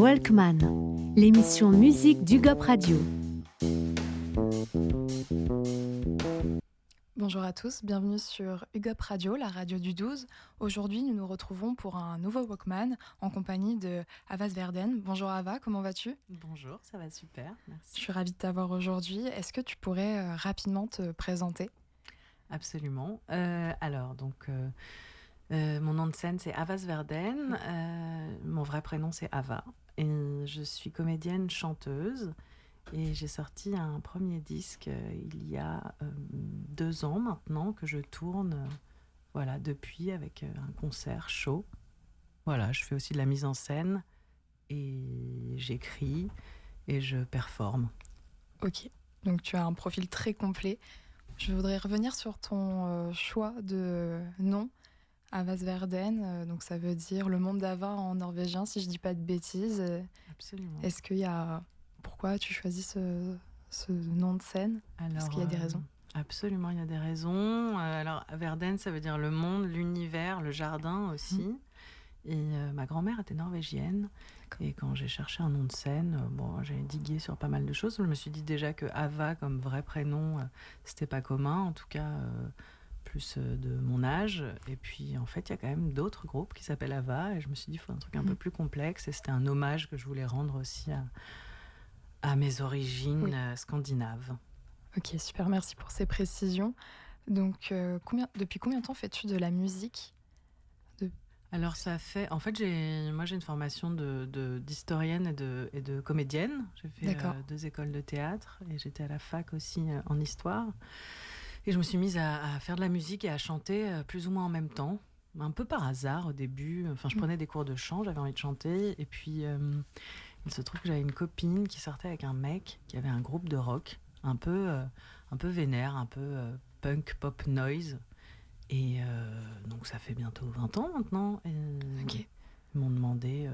Walkman, l'émission musique d'UGOP Radio. Bonjour à tous, bienvenue sur UGOP Radio, la radio du 12. Aujourd'hui, nous nous retrouvons pour un nouveau Walkman en compagnie de Ava Sverden. Bonjour Ava, comment vas-tu ? Bonjour, ça va super, merci. Je suis ravie de t'avoir aujourd'hui. Est-ce que tu pourrais rapidement te présenter ? Absolument. Mon nom de scène, c'est Ava Sverden. Mon vrai prénom, c'est Ava. Et je suis comédienne chanteuse. Et j'ai sorti un premier disque il y a 2 ans maintenant que je tourne depuis avec un concert show. Voilà, je fais aussi de la mise en scène et j'écris et je performe. Ok, donc tu as un profil très complet. Je voudrais revenir sur ton choix de nom, Ava Sverden. Donc ça veut dire le monde d'Ava en norvégien, si je dis pas de bêtises. Absolument. Est-ce qu'il y a... Pourquoi tu choisis ce nom de scène ? Est-ce qu'il y a des raisons ? Absolument, il y a des raisons. Alors, Verden, ça veut dire le monde, l'univers, le jardin aussi. Et ma grand-mère était norvégienne. D'accord. Et quand j'ai cherché un nom de scène, j'ai digué sur pas mal de choses. Je me suis dit déjà que Ava, comme vrai prénom, c'était pas commun, en tout cas plus de mon âge. Et puis, en fait, il y a quand même d'autres groupes qui s'appellent Ava. Et je me suis dit, il faut un truc un peu plus complexe. Et c'était un hommage que je voulais rendre aussi à mes origines scandinaves. Ok, super, merci pour ces précisions. Donc, depuis combien de temps fais-tu de la musique ? Alors ça fait... En fait, j'ai une formation d'historienne et de comédienne. J'ai fait 2 écoles de théâtre et j'étais à la fac aussi en histoire. Et je me suis mise à faire de la musique et à chanter plus ou moins en même temps. Un peu par hasard au début. Enfin, je prenais des cours de chant, j'avais envie de chanter. Et puis... il se trouve que j'avais une copine qui sortait avec un mec qui avait un groupe de rock un peu vénère, un peu punk pop noise. Et donc ça fait bientôt 20 ans maintenant. Et ils m'ont demandé...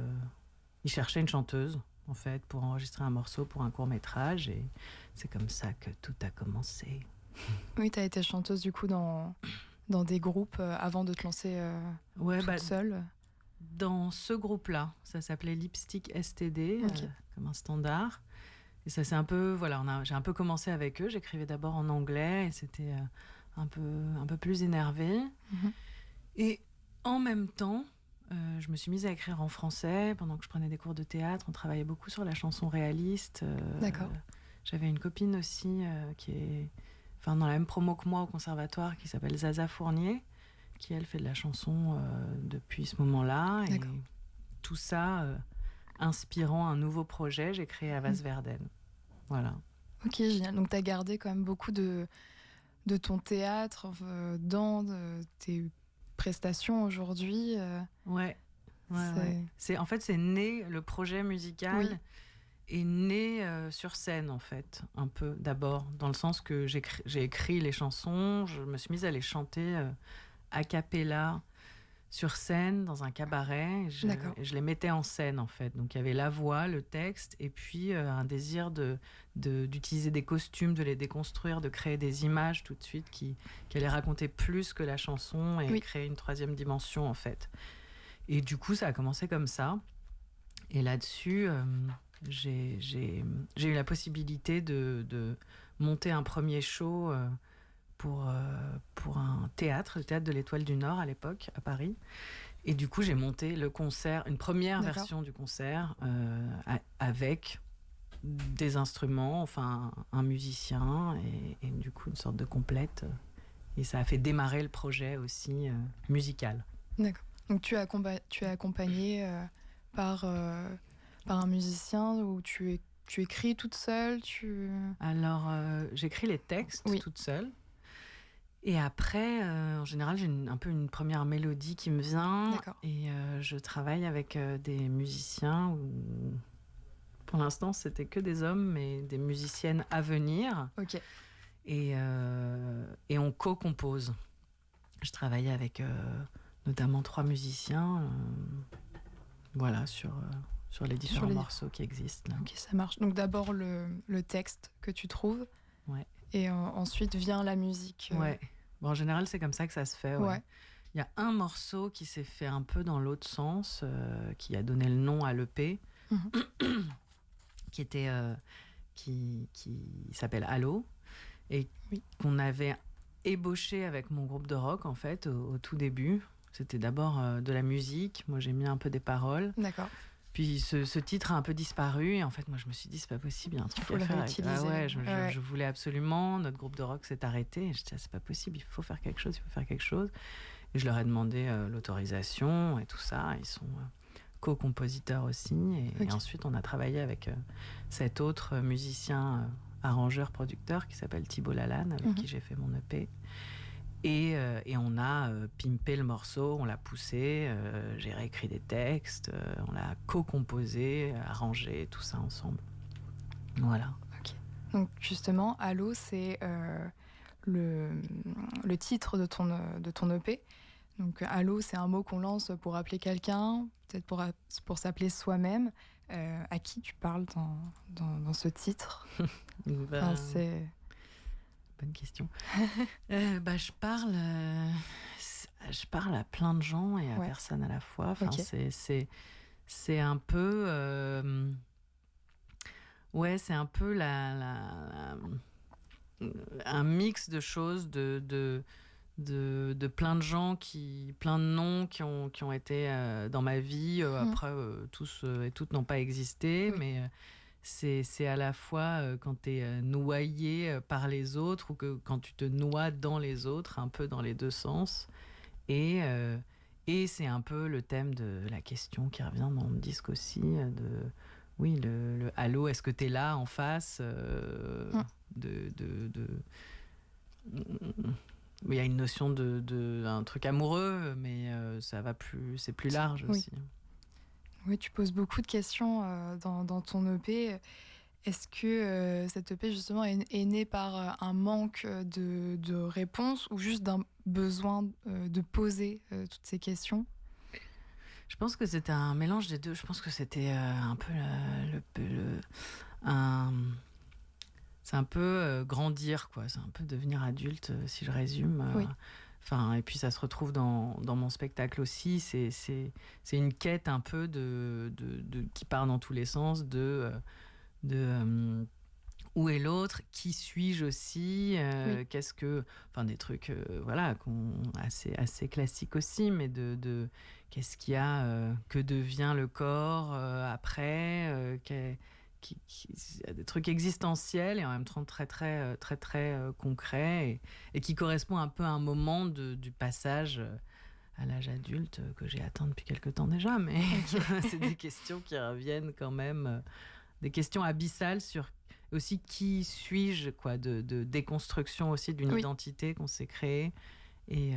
ils cherchaient une chanteuse, en fait, pour enregistrer un morceau pour un court-métrage. Et c'est comme ça que tout a commencé. Oui, tu as été chanteuse du coup dans des groupes avant de te lancer toute seule. Dans ce groupe-là, ça s'appelait Lipstick STD, comme un standard. Et ça c'est un peu, j'ai un peu commencé avec eux. J'écrivais d'abord en anglais et c'était un peu plus énervé. Et en même temps, je me suis mise à écrire en français pendant que je prenais des cours de théâtre. On travaillait beaucoup sur la chanson réaliste. D'accord. J'avais une copine aussi qui est dans la même promo que moi au conservatoire, qui s'appelle Zaza Fournier, qui elle fait de la chanson depuis ce moment-là. D'accord. Et tout ça inspirant un nouveau projet, j'ai créé Ava Sverden. Voilà. Ok, génial. Donc tu as gardé quand même beaucoup de ton théâtre dans tes prestations aujourd'hui. Ouais. En fait, c'est né, le projet musical est né sur scène, en fait, un peu d'abord, dans le sens que j'ai écrit les chansons, je me suis mise à les chanter a cappella sur scène dans un cabaret et je les mettais en scène en fait. Donc il y avait la voix, le texte et puis un désir d'utiliser des costumes, de les déconstruire, de créer des images tout de suite qui allaient raconter plus que la chanson et créer une 3e dimension en fait. Et du coup ça a commencé comme ça. Et là-dessus j'ai eu la possibilité de monter un premier show pour un théâtre, le théâtre de l'Étoile du Nord à l'époque, à Paris. Et du coup, j'ai monté le concert, une première version du concert avec des instruments, enfin un musicien et du coup une sorte de complète. Et ça a fait démarrer le projet aussi musical. D'accord. Donc tu es accompagnée par un musicien ou tu écris toute seule Alors, j'écris les textes toute seule. Et après, en général, j'ai un peu une première mélodie qui me vient. D'accord. Et je travaille avec des musiciens. Pour l'instant, c'était que des hommes, mais des musiciennes à venir. Ok. Et on co-compose. Je travaille avec notamment 3 musiciens sur les différents morceaux qui existent. Là. Ok, ça marche. Donc d'abord le texte que tu trouves. Ouais. Et ensuite vient la musique. Ouais. Bon, en général, c'est comme ça que ça se fait. Ouais. Il y a un morceau qui s'est fait un peu dans l'autre sens, qui a donné le nom à l'EP. qui s'appelle Allô, et qu'on avait ébauché avec mon groupe de rock, en fait, au tout début. C'était d'abord de la musique. Moi, j'ai mis un peu des paroles. D'accord. Puis ce titre a un peu disparu. Et en fait, moi, je me suis dit, c'est pas possible, il y a un truc à faire. Je voulais absolument. Notre groupe de rock s'est arrêté. Et je disais, c'est pas possible, il faut faire quelque chose. Et je leur ai demandé l'autorisation et tout ça. Ils sont co-compositeurs aussi. Et ensuite, on a travaillé avec cet autre musicien, arrangeur, producteur qui s'appelle Thibaut Lalanne, avec qui j'ai fait mon EP. Et on a pimpé le morceau, on l'a poussé, j'ai réécrit des textes, on l'a co-composé, arrangé, tout ça ensemble. Voilà. Ok. Donc justement, Allô, c'est le titre de ton EP. Donc Allô, c'est un mot qu'on lance pour appeler quelqu'un, peut-être pour s'appeler soi-même. À qui tu parles dans ce titre? C'est... Bonne question. Je parle à plein de gens et à personne à la fois. Enfin, c'est un peu... c'est un peu un mix de choses, de plein de gens, plein de noms qui ont été dans ma vie. Après, tous et toutes n'ont pas existé, mais... C'est à la fois quand tu es noyé par les autres ou que quand tu te noies dans les autres, un peu dans les deux sens. Et c'est un peu le thème de la question qui revient dans le disque aussi. Le allô, est-ce que tu es là en face Il y a une notion d'un truc amoureux, mais ça va plus, c'est plus large aussi. Oui, tu poses beaucoup de questions dans ton EP. Est-ce que cette EP, justement, est née par un manque de réponses ou juste d'un besoin de poser toutes ces questions? Je pense que c'était un mélange des deux. Je pense que c'était un peu c'est un peu grandir, quoi. C'est un peu devenir adulte, si je résume. Enfin, et puis ça se retrouve dans mon spectacle aussi. C'est une quête un peu qui part dans tous les sens où est l'autre, qui suis-je aussi, qu'est-ce que... Enfin, des trucs assez classiques aussi, mais de qu'est-ce qu'il y a, que devient le corps après, des trucs existentiels et en même temps très concrets et qui correspond un peu à un moment du passage à l'âge adulte que j'ai atteint depuis quelque temps déjà, mais c'est des questions qui reviennent quand même, des questions abyssales sur aussi qui suis-je, quoi, de déconstruction aussi d'une identité qu'on s'est créée et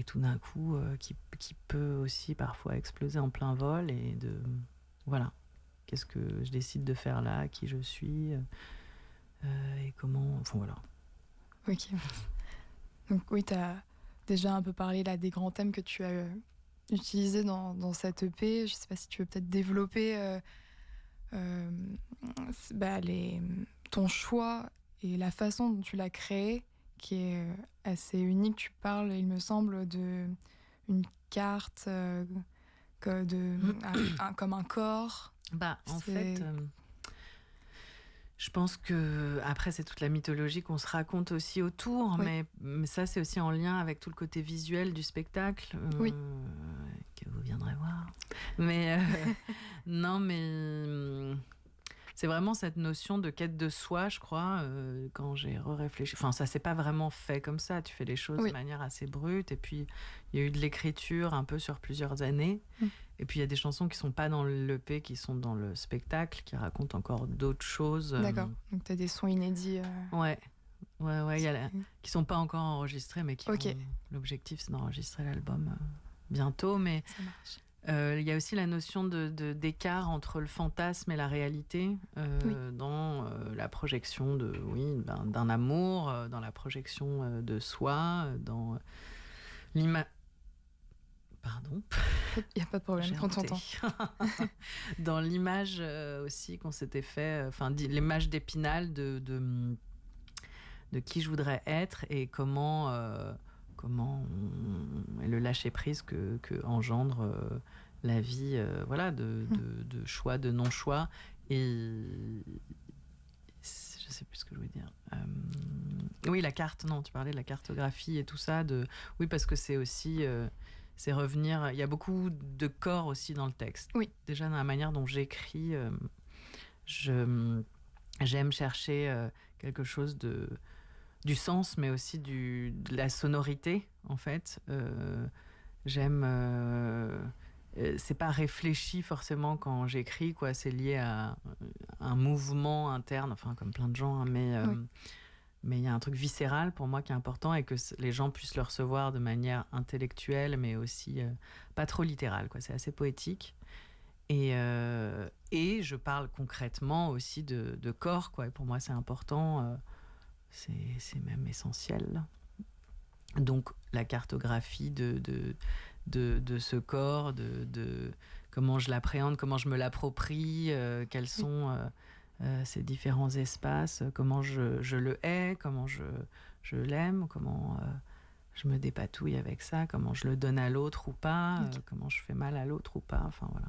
tout d'un coup qui peut aussi parfois exploser en plein vol et voilà. Qu'est-ce que je décide de faire là, qui je suis, et comment... Enfin, voilà. Ok. Donc oui, tu as déjà un peu parlé là, des grands thèmes que tu as utilisés dans cette EP. Je ne sais pas si tu veux peut-être développer ton choix et la façon dont tu l'as créé, qui est assez unique. Tu parles, il me semble, d'une carte comme un corps. En fait, je pense que après c'est toute la mythologie qu'on se raconte aussi autour, mais ça c'est aussi en lien avec tout le côté visuel du spectacle que vous viendrez voir. Mais non, mais c'est vraiment cette notion de quête de soi, je crois, quand j'ai réfléchi. Enfin, ça s'est pas vraiment fait comme ça. Tu fais les choses de manière assez brute. Et puis, il y a eu de l'écriture un peu sur plusieurs années. Et puis, il y a des chansons qui sont pas dans l'EP, qui sont dans le spectacle, qui racontent encore d'autres choses. D'accord. Donc, tu as des sons inédits. Ouais. Il y a qui sont pas encore enregistrés, mais qui l'objectif, c'est d'enregistrer l'album bientôt. Mais ça marche. Il y a aussi la notion d'écart entre le fantasme et la réalité dans la projection d'un amour, dans la projection de soi, dans l'image... Pardon. Il n'y a pas de problème, quand on t'entend. Dans l'image aussi qu'on s'était fait, l'image d'Épinal de qui je voudrais être et comment et le lâcher prise que engendre la vie, voilà, de choix, de non-choix. Et je sais plus ce que je voulais dire. Oui, la carte, non, tu parlais de la cartographie et tout ça. Oui, parce que c'est aussi... c'est revenir... Il y a beaucoup de corps aussi dans le texte. Oui. Déjà, dans la manière dont j'écris, j'aime chercher quelque chose du sens, mais aussi de la sonorité, en fait. J'aime... c'est pas réfléchi forcément quand j'écris, quoi. C'est lié à un mouvement interne, enfin, comme plein de gens, hein, mais il y a un truc viscéral pour moi qui est important et que les gens puissent le recevoir de manière intellectuelle, mais aussi pas trop littérale, quoi. C'est assez poétique. Et je parle concrètement aussi de corps, quoi. Et pour moi, c'est important. C'est même essentiel. Donc, la cartographie de ce corps, de comment je l'appréhende, comment je me l'approprie, quels sont ces différents espaces, comment je le hais, comment je l'aime, comment je me dépatouille avec ça, comment je le donne à l'autre ou pas, comment je fais mal à l'autre ou pas, enfin voilà.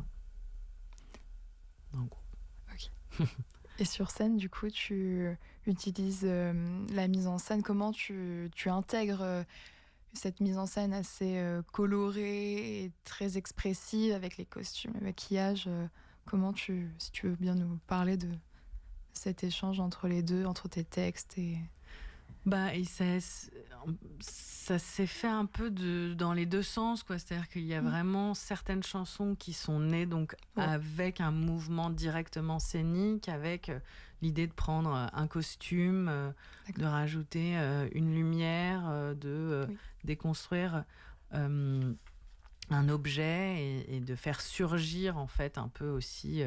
En gros. Ok. Et sur scène, du coup, tu utilises la mise en scène. Comment tu intègres cette mise en scène assez colorée et très expressive avec les costumes, le maquillage comment si tu veux bien nous parler de cet échange entre les deux, entre tes textes et... Et ça s'est fait un peu dans les deux sens, quoi. C'est-à-dire qu'il y a vraiment certaines chansons qui sont nées donc avec un mouvement directement scénique, avec l'idée de prendre un costume, de rajouter une lumière, de déconstruire un objet et de faire surgir en fait un peu aussi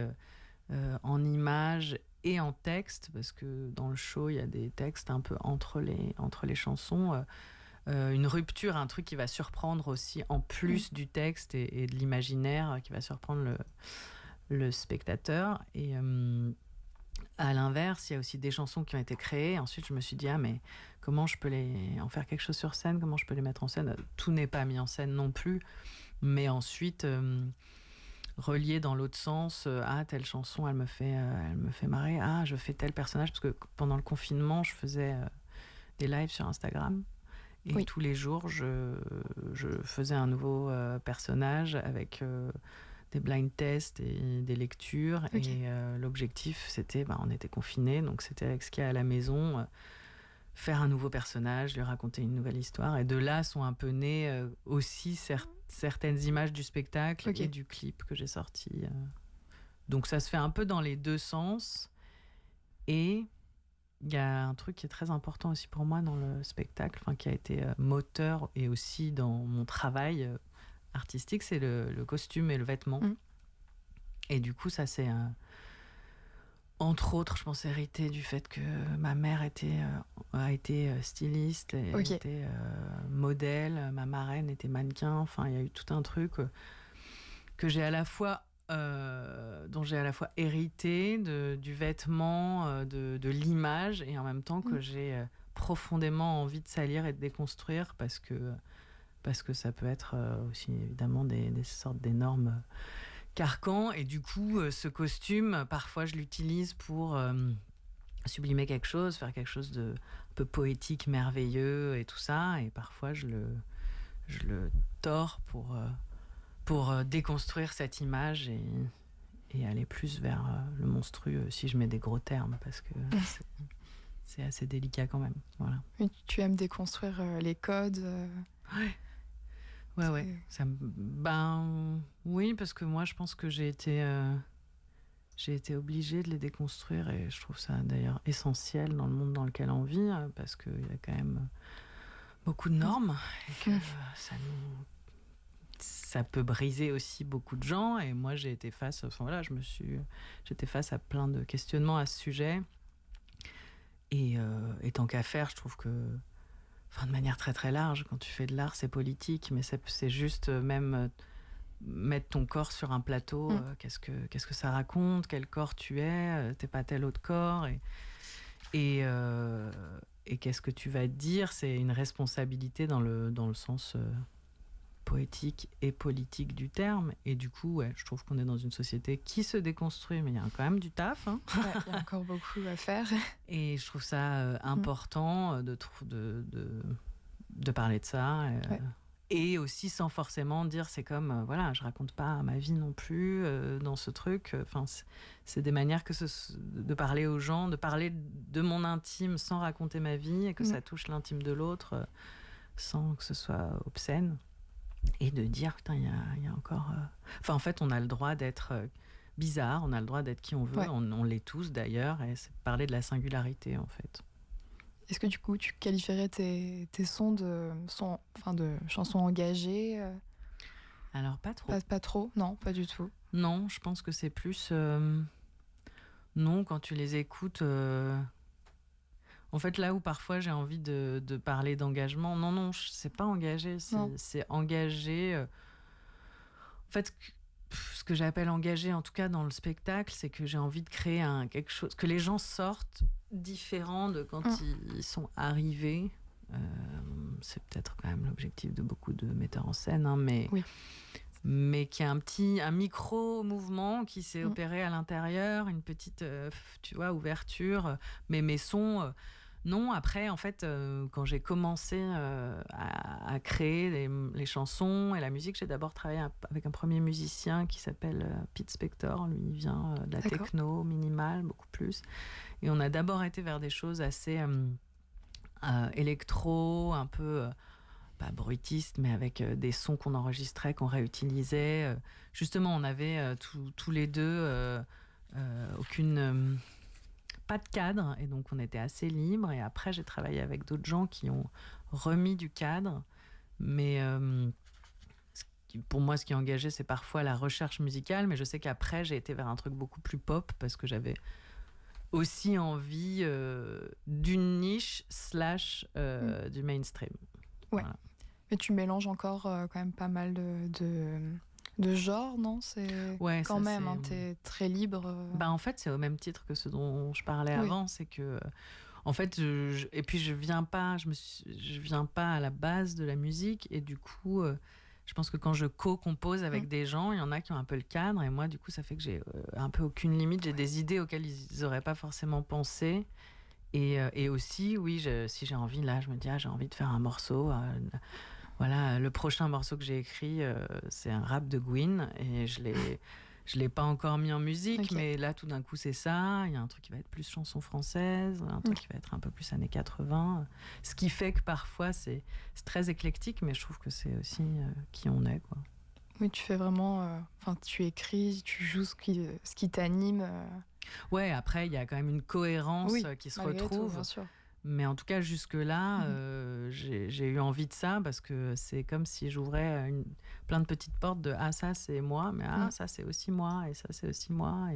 en images et en texte, parce que dans le show, il y a des textes un peu entre les chansons, une rupture, un truc qui va surprendre aussi, en plus du texte et de l'imaginaire, qui va surprendre le spectateur. Et à l'inverse, il y a aussi des chansons qui ont été créées. Ensuite, je me suis dit, mais comment je peux en faire quelque chose sur scène? Comment je peux les mettre en scène? Tout n'est pas mis en scène non plus. Mais ensuite... relié dans l'autre sens, telle chanson elle me fait marrer, je fais tel personnage, parce que pendant le confinement je faisais des lives sur Instagram et tous les jours je faisais un nouveau personnage avec des blind tests et des lectures et l'objectif c'était, on était confinés, donc c'était avec ce qu'il y a à la maison, faire un nouveau personnage, lui raconter une nouvelle histoire, et de là sont un peu nées aussi certaines images du spectacle et du clip que j'ai sorti. Donc ça se fait un peu dans les deux sens. Et il y a un truc qui est très important aussi pour moi dans le spectacle, qui a été moteur et aussi dans mon travail artistique, c'est le costume et le vêtement. Et du coup, ça c'est... entre autres, je pense hérité du fait que ma mère a été styliste, et était modèle, ma marraine était mannequin. Enfin, il y a eu tout un truc que j'ai à la fois, dont j'ai à la fois hérité du vêtement, de l'image, et en même temps que j'ai profondément envie de salir et de déconstruire, parce que ça peut être aussi évidemment des sortes d'énormes carcan. Et du coup, ce costume, parfois je l'utilise pour sublimer quelque chose, faire quelque chose de un peu poétique, merveilleux et tout ça, et parfois je le tords pour déconstruire cette image et aller plus vers le monstrueux, si je mets des gros termes, parce que c'est assez délicat quand même. Voilà. Et tu aimes déconstruire les codes Ouais. Oui, parce que moi, je pense que j'ai été obligée de les déconstruire, et je trouve ça d'ailleurs essentiel dans le monde dans lequel on vit, parce qu'il y a quand même beaucoup de normes et que ça peut briser aussi beaucoup de gens. Et moi, j'ai été face, j'étais face à plein de questionnements à ce sujet. Et tant qu'à faire, je trouve que, de manière très très large, quand tu fais de l'art, c'est politique, mais c'est juste même mettre ton corps sur un plateau. Qu'est-ce que ça raconte? Quel corps tu es? T'es pas tel autre corps. Et qu'est-ce que tu vas dire? C'est une responsabilité dans le sens poétique et politique du terme. Et du coup, je trouve qu'on est dans une société qui se déconstruit, mais il y a quand même du taf. Hein. Il y a encore beaucoup à faire. Et je trouve ça important de parler de ça. Et aussi sans forcément dire c'est comme voilà, je raconte pas ma vie non plus dans ce truc. Enfin, c'est des manières de parler aux gens, de parler de mon intime sans raconter ma vie et que ça touche l'intime de l'autre sans que ce soit obscène. Et de dire putain, il y a encore. Enfin, en fait, on a le droit d'être bizarre, on a le droit d'être qui on veut, on l'est tous d'ailleurs, et c'est parler de la singularité en fait. Est-ce que du coup tu qualifierais tes sons de chansons engagées Alors pas trop. Pas trop, non, pas du tout. Non, je pense que c'est plus non quand tu les écoutes. En fait, là où parfois j'ai envie de parler d'engagement, non, c'est pas engagé, c'est engagé. En fait, ce que j'appelle engagé, en tout cas dans le spectacle, c'est que j'ai envie de créer quelque chose, que les gens sortent différents de quand ils sont arrivés. C'est peut-être quand même l'objectif de beaucoup de metteurs en scène, hein, mais qu'il y a un micro-mouvement qui s'est opéré à l'intérieur, une petite ouverture, mais mes sons... Non, après, en fait, quand j'ai commencé à créer les chansons et la musique, j'ai d'abord travaillé avec un premier musicien qui s'appelle Pete Spector. Lui, il vient de la techno, minimale, beaucoup plus. Et on a d'abord été vers des choses assez électro, un peu... pas bruitistes, mais avec des sons qu'on enregistrait, qu'on réutilisait. Justement, on avait tous les deux pas de cadre, et donc on était assez libre. Et après, j'ai travaillé avec d'autres gens qui ont remis du cadre. Mais pour moi, ce qui est engagé, c'est parfois la recherche musicale. Mais je sais qu'après, j'ai été vers un truc beaucoup plus pop parce que j'avais aussi envie d'une niche / du mainstream. Ouais. Voilà. Mais tu mélanges encore quand même pas mal de genres, non ? C'est quand même, hein, t'es très libre. En fait, c'est au même titre que ce dont je parlais avant, c'est que, en fait, et puis je viens pas à la base de la musique, et du coup, je pense que quand je co-compose avec des gens, il y en a qui ont un peu le cadre, et moi, du coup, ça fait que j'ai un peu aucune limite. J'ai des idées auxquelles ils n'auraient pas forcément pensé. Et aussi, oui, si j'ai envie, là, je me dis, j'ai envie de faire un morceau. Voilà, le prochain morceau que j'ai écrit, c'est un rap de Gwyn, et je l'ai pas encore mis en musique, mais là, tout d'un coup, c'est ça. Il y a un truc qui va être plus chanson française, un truc qui va être un peu plus années 80. Ce qui fait que parfois, c'est très éclectique, mais je trouve que c'est aussi qui on est, quoi. Oui, tu fais vraiment... tu écris, tu joues ce qui t'anime. Ouais, après, il y a quand même une cohérence qui se retrouve. Tout, bien sûr. Mais en tout cas, jusque-là, j'ai eu envie de ça, parce que c'est comme si j'ouvrais plein de petites portes de « Ah, ça, c'est moi », mais « Ah, ça, c'est aussi moi », et « Ça, c'est aussi moi ».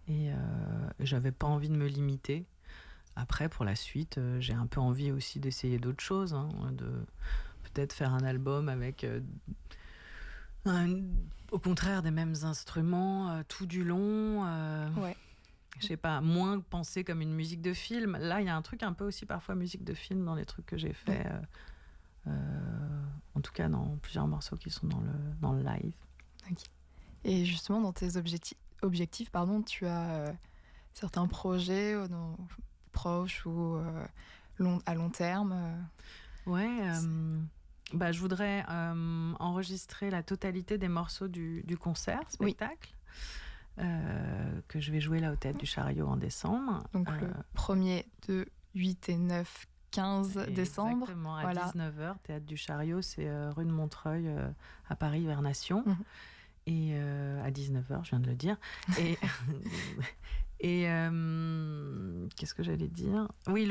Et j'avais pas envie de me limiter. Après, pour la suite, j'ai un peu envie aussi d'essayer d'autres choses, hein, de peut-être faire un album avec... au contraire, des mêmes instruments tout du long. Je sais pas, moins pensé comme une musique de film. Là, il y a un truc un peu aussi parfois musique de film dans les trucs que j'ai fait. En tout cas, dans plusieurs morceaux qui sont dans le live. Okay. Et justement, dans tes objectifs, tu as certains projets proches ou à long terme. Ouais. Je voudrais enregistrer la totalité des morceaux du concert, spectacle. Que je vais jouer là au Théâtre du Chariot en décembre. Donc le 1er, 2, 8 et 9, 15 décembre. Exactement, à 19h, Théâtre du Chariot, c'est rue de Montreuil à Paris, vers Nation. Et à 19h, je viens de le dire. Et qu'est-ce que j'allais dire ? Oui,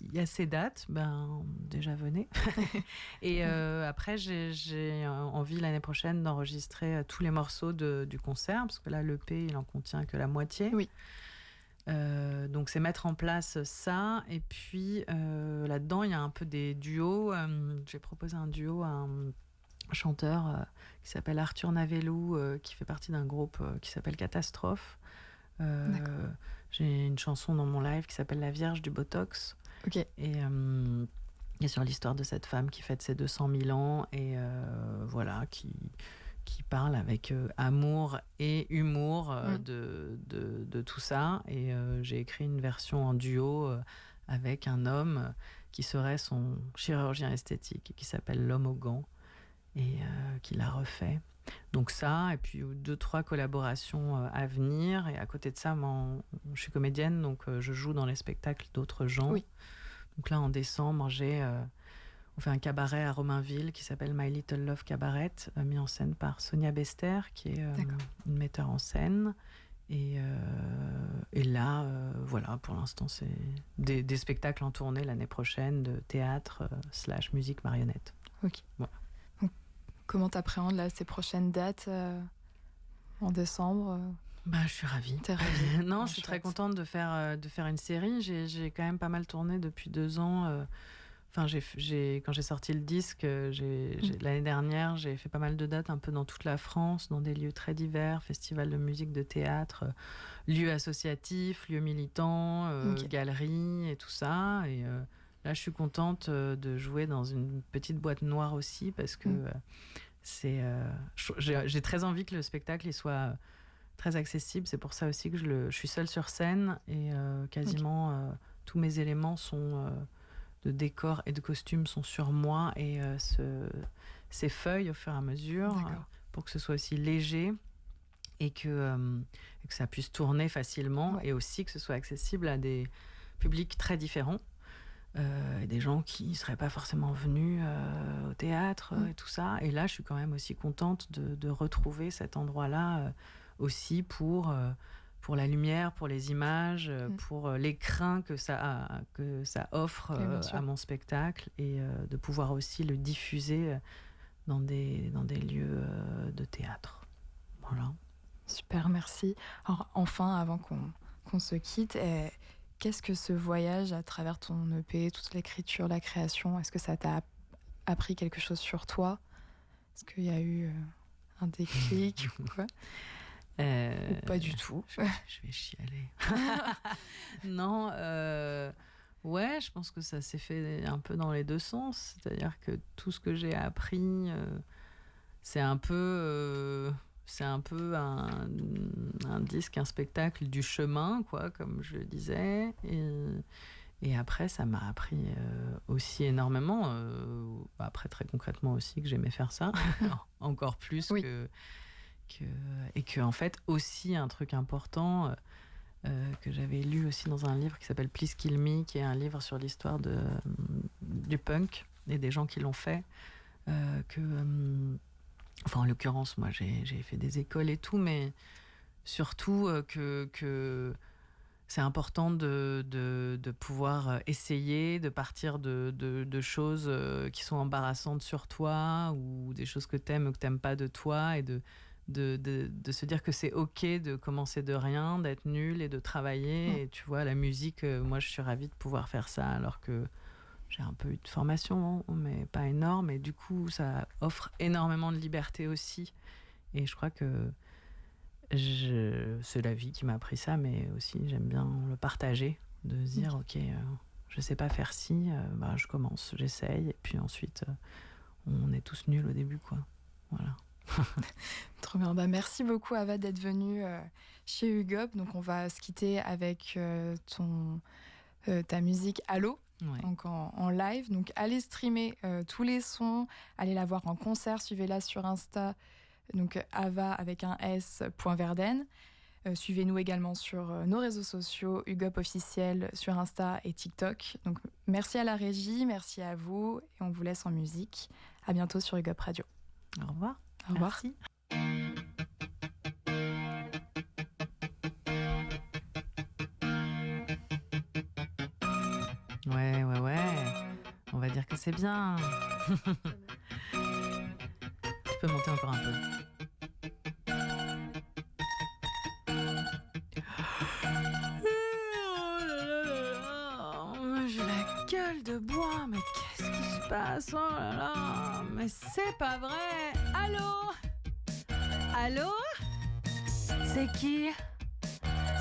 il y a ces dates, déjà venez. Et après, j'ai envie l'année prochaine d'enregistrer tous les morceaux du concert, parce que là, l'EP, il en contient que la moitié. Oui. Donc c'est mettre en place ça, et puis là-dedans, il y a un peu des duos. J'ai proposé un duo à un chanteur qui s'appelle Arthur Navellou, qui fait partie d'un groupe qui s'appelle Catastrophe. J'ai une chanson dans mon live qui s'appelle La Vierge du Botox. Okay. Et et sur l'histoire de cette femme qui fête ses 200 000 ans et voilà, qui parle avec amour et humour de tout ça. Et j'ai écrit une version en duo avec un homme qui serait son chirurgien esthétique, qui s'appelle L'Homme aux gants, et qui l'a refait. Donc ça, et puis 2-3 collaborations à venir. Et à côté de ça, je suis comédienne, donc je joue dans les spectacles d'autres gens. Oui. Donc là, en décembre, on fait un cabaret à Romainville qui s'appelle My Little Love Cabaret, mis en scène par Sonia Bester, qui est une metteur en scène. Et là, voilà, pour l'instant, c'est des spectacles en tournée l'année prochaine de théâtre / musique marionnette. Ok. Voilà. Donc, comment t'appréhendes là, ces prochaines dates en décembre Je suis ravie. T'es ravie? Non, je suis très contente de faire une série. J'ai quand même pas mal tourné depuis 2 ans. Enfin, quand j'ai sorti le disque, l'année dernière, j'ai fait pas mal de dates un peu dans toute la France, dans des lieux très divers, festivals de musique, de théâtre, lieux associatifs, lieux militants, galeries et tout ça. Et là, je suis contente de jouer dans une petite boîte noire aussi, parce que j'ai très envie que le spectacle il soit très accessible. C'est pour ça aussi que je suis seule sur scène et quasiment tous mes éléments de décor et de costumes sont sur moi, et ces feuilles au fur et à mesure pour que ce soit aussi léger et que ça puisse tourner facilement, et aussi que ce soit accessible à des publics très différents, et des gens qui ne seraient pas forcément venus au théâtre et tout ça. Et là, je suis quand même aussi contente de retrouver cet endroit-là aussi pour la lumière, pour les images, pour l'écrin que ça offre à mon spectacle, et de pouvoir aussi le diffuser dans des lieux de théâtre. Voilà. Super, merci. Alors, enfin, avant qu'on se quitte, qu'est-ce que ce voyage à travers ton EP, toute l'écriture, la création, est-ce que ça t'a appris quelque chose sur toi? Est-ce qu'il y a eu un déclic ou quoi? Ou pas du tout. Je vais chialer. Non, ouais, je pense que ça s'est fait un peu dans les deux sens. C'est-à-dire que tout ce que j'ai appris, c'est un peu un disque, un spectacle du chemin, quoi, comme je le disais. Et après, ça m'a appris aussi énormément. Après, très concrètement aussi, que j'aimais faire ça. Encore plus et que en fait aussi un truc important que j'avais lu aussi dans un livre qui s'appelle Please Kill Me, qui est un livre sur l'histoire du punk et des gens qui l'ont fait, enfin en l'occurrence moi j'ai fait des écoles et tout, mais surtout que c'est important de pouvoir essayer, de partir de choses qui sont embarrassantes sur toi, ou des choses que t'aimes ou que t'aimes pas de toi, et de se dire que c'est ok de commencer de rien, d'être nul et de travailler. Et tu vois, la musique, moi je suis ravie de pouvoir faire ça, alors que j'ai un peu eu de formation, mais pas énorme, et du coup ça offre énormément de liberté aussi. Et je crois que c'est la vie qui m'a appris ça, mais aussi j'aime bien le partager, de se dire ok, je sais pas faire ci, je commence, j'essaye, et puis ensuite on est tous nuls au début, quoi. Voilà. Trop bien. Merci beaucoup, Ava, d'être venue chez UGOP. Donc on va se quitter avec ta musique Allo, donc en live. Donc allez streamer tous les sons, allez la voir en concert, suivez-la sur Insta, donc Ava avec un S.Verden. Suivez-nous également sur nos réseaux sociaux, UGOP officiel sur Insta et TikTok. Donc merci à la régie, merci à vous, et on vous laisse en musique. À bientôt sur UGOP Radio. Au revoir. Au revoir. Merci. Ouais. On va dire que c'est bien. Tu peux monter encore un peu. J'ai la gueule de bois, mais qu'est-ce qui se passe? Oh là là, mais c'est pas vrai. Allô? Allô? C'est qui?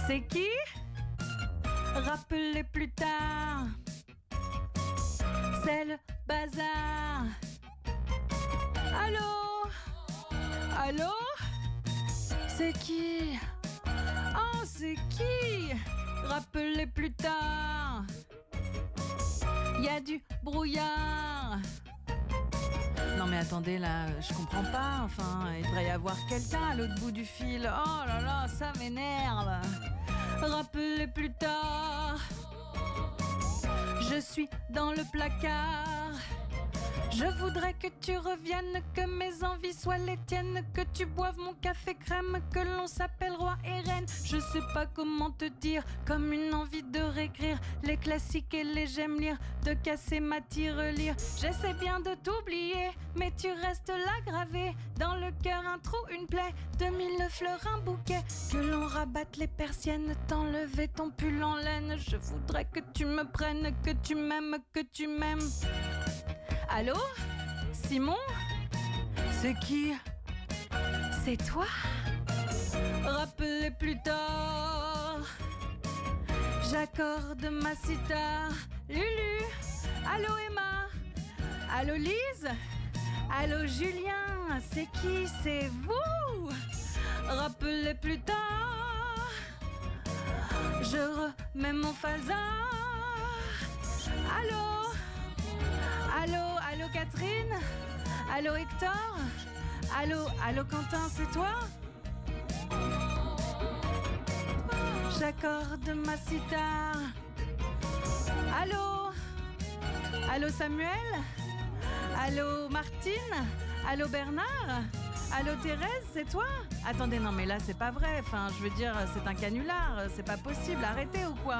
C'est qui? Rappelez plus tard. c'est le bazar. Allô? Allô? C'est qui? Oh, c'est qui? Rappelez plus tard. Y a du brouillard. Non mais attendez là, je comprends pas. Enfin, il devrait y avoir quelqu'un à l'autre bout du fil. Oh là là, ça m'énerve. Rappelez plus tard. Je suis dans le placard. Je voudrais que tu reviennes, que mes envies soient les tiennes, que tu boives mon café crème, que l'on s'appelle roi et reine. Je sais pas comment te dire, comme une envie de réécrire les classiques et les j'aime lire, de casser ma tirelire. J'essaie bien de t'oublier, mais tu restes là gravé. Dans le cœur un trou, une plaie, 2000 fleurs, un bouquet. Que l'on rabatte les persiennes, t'enlever ton pull en laine. Je voudrais que tu me prennes, que tu m'aimes, que tu m'aimes. Allô? Simon? C'est qui? C'est toi? Rappelez plus tard. J'accorde ma sitar. Lulu? Allô Emma? Allô Lise? Allô Julien? C'est qui? C'est vous? Rappelez plus tard. Je remets mon falzar. Allô? Allô, allô Catherine? Allô Hector? Allô Quentin, c'est toi? J'accorde ma sitar. Allô Samuel? Allô Martine? Allô Bernard? Allô Thérèse, c'est toi? Attendez, non mais là c'est pas vrai, enfin je veux dire c'est un canular, c'est pas possible, arrêtez ou quoi?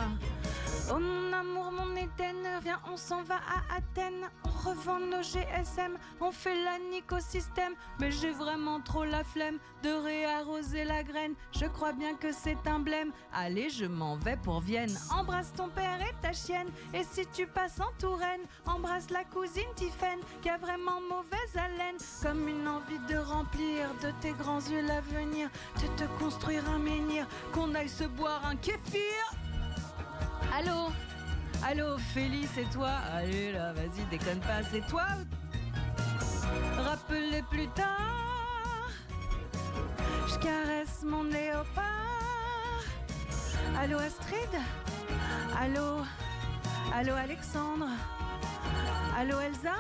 Oh mon amour, mon Éden, viens on s'en va à Athènes. On revend nos GSM, on fait la nique au système. Mais j'ai vraiment trop la flemme de réarroser la graine. Je crois bien que c'est un blême. Allez, je m'en vais pour Vienne. Embrasse ton père et ta chienne. Et si tu passes en Touraine, embrasse la cousine Tiffaine qui a vraiment mauvaise haleine. Comme une envie de remplir de tes grands yeux l'avenir, de te construire un menhir, qu'on aille se boire un kéfir. Allô, Félix, c'est toi? Allez là, vas-y, déconne pas, c'est toi? Rappelez plus tard. Je caresse mon léopard. Allô, Astrid? Allô, Alexandre? Allô, Elsa?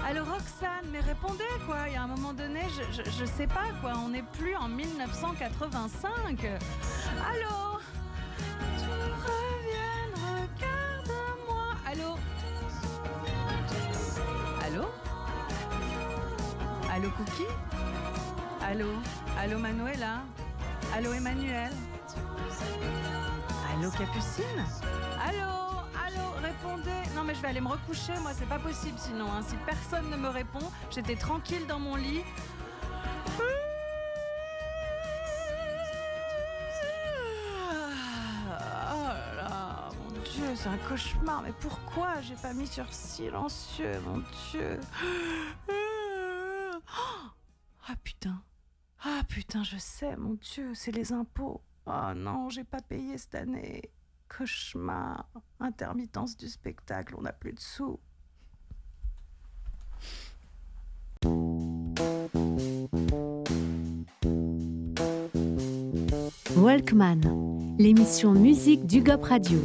Allô, Roxane? Mais répondez, quoi, il y a un moment donné, je sais pas, quoi, on n'est plus en 1985. Allô? Allô Cookie? Allô Manuela? Allô Emmanuel? Allô Capucine? Allô, répondez. Non mais je vais aller me recoucher, moi c'est pas possible sinon, hein. Si personne ne me répond, j'étais tranquille dans mon lit. Oh là là, mon Dieu, c'est un cauchemar. Mais pourquoi j'ai pas mis sur silencieux, mon Dieu? Ah putain, je sais, mon Dieu, c'est les impôts. Oh non, j'ai pas payé cette année. Cauchemar, intermittence du spectacle, on n'a plus de sous. Walkman, l'émission musique du GOP Radio.